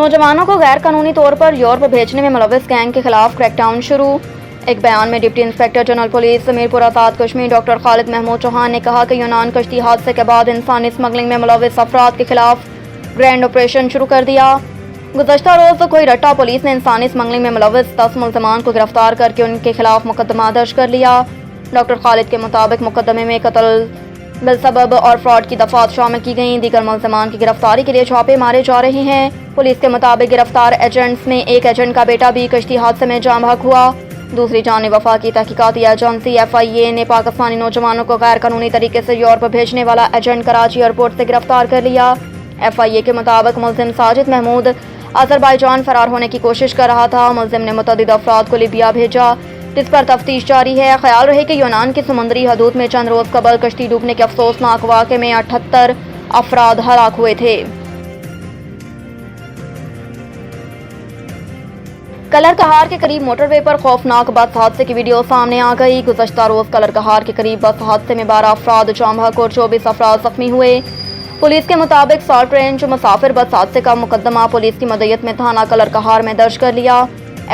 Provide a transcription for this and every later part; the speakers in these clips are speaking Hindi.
नौजवानों को गैर कानूनी तौर पर यूरोप भेजने में मुलव्विस गैंग के खिलाफ क्रैकडाउन शुरू। एक बयान में deputy inspector general police Mirpur Azad Kashmir doctor Khalid Mahmood Chauhan ने कहा कि यूनान कश्ती हादसे के बाद इंसानी स्मगलिंग में मुलव्विस अफराद के खिलाफ ग्रैंड ऑपरेशन शुरू कर दिया। गुज़श्ता रोज कोई रट्टा पुलिस ने इंसानी स्मगलिंग में मुलव्विस 10 मुल्ज़िमान को गिरफ्तार करके उनके खिलाफ मुकदमा दर्ज कर लिया। डॉक्टर खालिद के मुताबिक मुकदमे में कत्ल बिलसबब और फ्रॉड की दफात शामिल की गई। दीगर मुल्ज़िमान की गिरफ्तारी के लिए छापे मारे जा रहे हैं। पुलिस के मुताबिक गिरफ्तार एजेंट्स में एक एजेंट का बेटा भी कश्ती हादसे में जाम बहक हुआ। दूसरी जानिब वफाकी तहकीकाती एजेंसी FIA ने पाकिस्तानी नौजवानों को गैर कानूनी तरीके से यूरोप भेजने वाला एजेंट कराची एयरपोर्ट से गिरफ्तार कर लिया। FIA के मुताबिक मुल्ज़िम साजिद महमूद अज़रबाईजान फरार होने की कोशिश कर रहा था। मुल्ज़िम ने मुतअद्दिद अफराद को लीबिया भेजा, जिस पर तफ्तीश जारी है। ख्याल रहे कि यूनान की समुद्री हदूद में चंद रोज कबल कश्ती डूबने के अफसोसनाक वाक़े में 78 अफराद हलाक हुए थे। कलर कहार के करीब मोटरवे पर खौफनाक बस हादसे की वीडियो सामने आ गई। गुज़श्ता रोज कलर कहार के करीब बस हादसे में 12 अफराद जाम बहक और 24 अफराद जख्मी हुए। पुलिस के मुताबिक साल्ट रेंज मुसाफिर बस हादसे का मुकदमा पुलिस की मदयत में थाना कलर कहार में दर्ज कर लिया।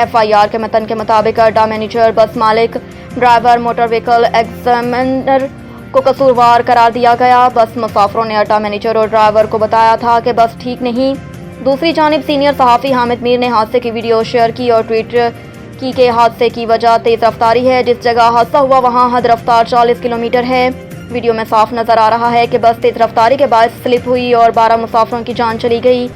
FIR के मतन के मुताबिक अड्डा मैनेजर, बस मालिक, ड्राइवर, मोटर व्हीकल एग्जामिनर को कसूरवार करार दिया गया। बस मुसाफिरों ने अड्डा मैनेजर और ड्राइवर को बताया था कि बस ठीक नहीं। दूसरी जानिब सीनियर सहाफ़ी हामिद मीर ने हादसे की वीडियो शेयर की और ट्वीट की कि हादसे की वजह तेज़ रफ्तारी है। जिस जगह हादसा हुआ वहाँ हद रफ्तार 40 किलोमीटर है। वीडियो में साफ नजर आ रहा है कि बस तेज़ रफ्तारी के बायस स्लिप हुई और 12 मुसाफिरों की जान चली गई।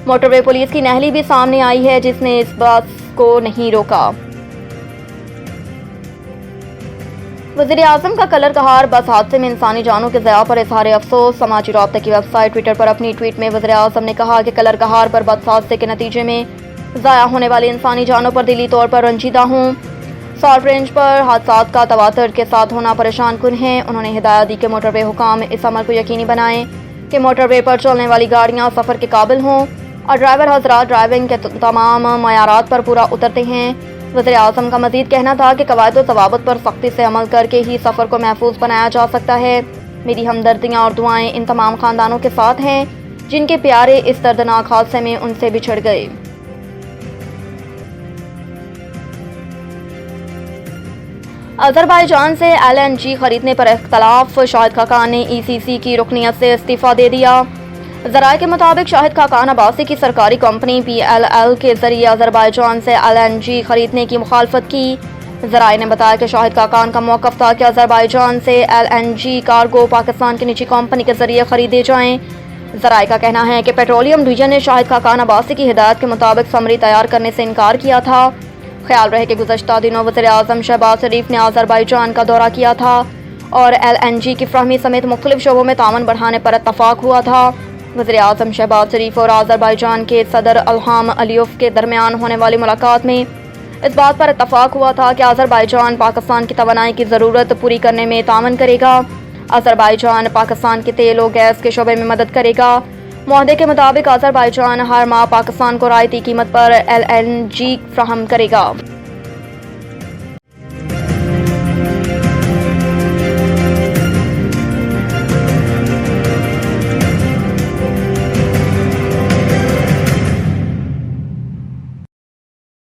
मोटरवे पुलिस की नहली भी सामने आई है, जिसने इस बस को नहीं रोका। वज़ीर आज़म का कलर कहार बस हादसे में इंसानी जानों के ज़या पर इज़हार अफसोस। समाजी राब्ते की वेबसाइट ट्विटर पर अपनी ट्वीट में वज़ीर आज़म ने कहा कि कलर कहार पर बस हादसे के नतीजे में ज़ाया होने वाली इंसानी जानों पर दिली तौर पर रंजीदा हूँ। साल्ट रेंज पर हादसात का तवातर के साथ होना परेशान कुन है। उन्होंने हिदायत दी कि मोटरवे हुकाम इस अमल को यकीनी बनाएं कि मोटरवे पर चलने वाली गाड़ियाँ सफ़र के काबिल हों और ड्राइवर हज़रात ड्राइविंग के तमाम मयारात पर पूरा उतरते हैं। वज़ीर आज़म का मज़ीद कहना था कि कवायद और ज़वाबित पर सख्ती से अमल करके ही सफ़र को महफूज बनाया जा सकता है। मेरी हमदर्दियाँ और दुआएं इन तमाम ख़ानदानों के साथ हैं जिनके प्यारे इस दर्दनाक हादसे में उनसे बिछड़ गए। अज़रबाईजान से LNG खरीदने पर इख्तलाफ। शाहिद खाकान ने ECC की रुकनियत से इस्तीफ़ा दे दिया। ज़राए के मुताबिक शाहिद खाकान अब्बासी की सरकारी कंपनी PLL के जरिए अज़रबाईजान से LNG खरीदने की मुखालफत की। ज़राए ने बताया कि शाहिद खाकान का मौक़िफ़ था कि अज़रबाईजान से LNG कार्गो पाकिस्तान की निजी कंपनी के जरिए खरीदे जाएँ। ज़राए का कहना है कि पेट्रोलियम डिवीजन ने शाहिद खाकान अब्बासी की हिदायत के मुताबिक समरी तैयार करने से इनकार किया था। ख्याल रहे कि गुज़श्ता दिनों वज़ीर आज़म शहबाज शरीफ ने अज़रबाईजान का दौरा किया था और LNG की फ्राहमी समेत मुख्तलिफ शोबों में तावन बढ़ाने पर इत्तफ़ाक़ हुआ था। वज़ीर आज़म शहबाज शरीफ और अज़रबाईजान के सदर इल्हाम अलीयव के दरमियान होने वाली मुलाकात में इस बात पर इत्तफ़ाक़ हुआ था कि अज़रबाईजान पाकिस्तान की तवानाई की ज़रूरत पूरी करने में तावन करेगा। अज़रबाईजान पाकिस्तान के तेल और गैस के शोबे में मदद करेगा। मुआहदे के मुताबिक अज़रबाईजान हर माह पाकिस्तान को रायती कीमत पर LNG फ्राहम करेगा।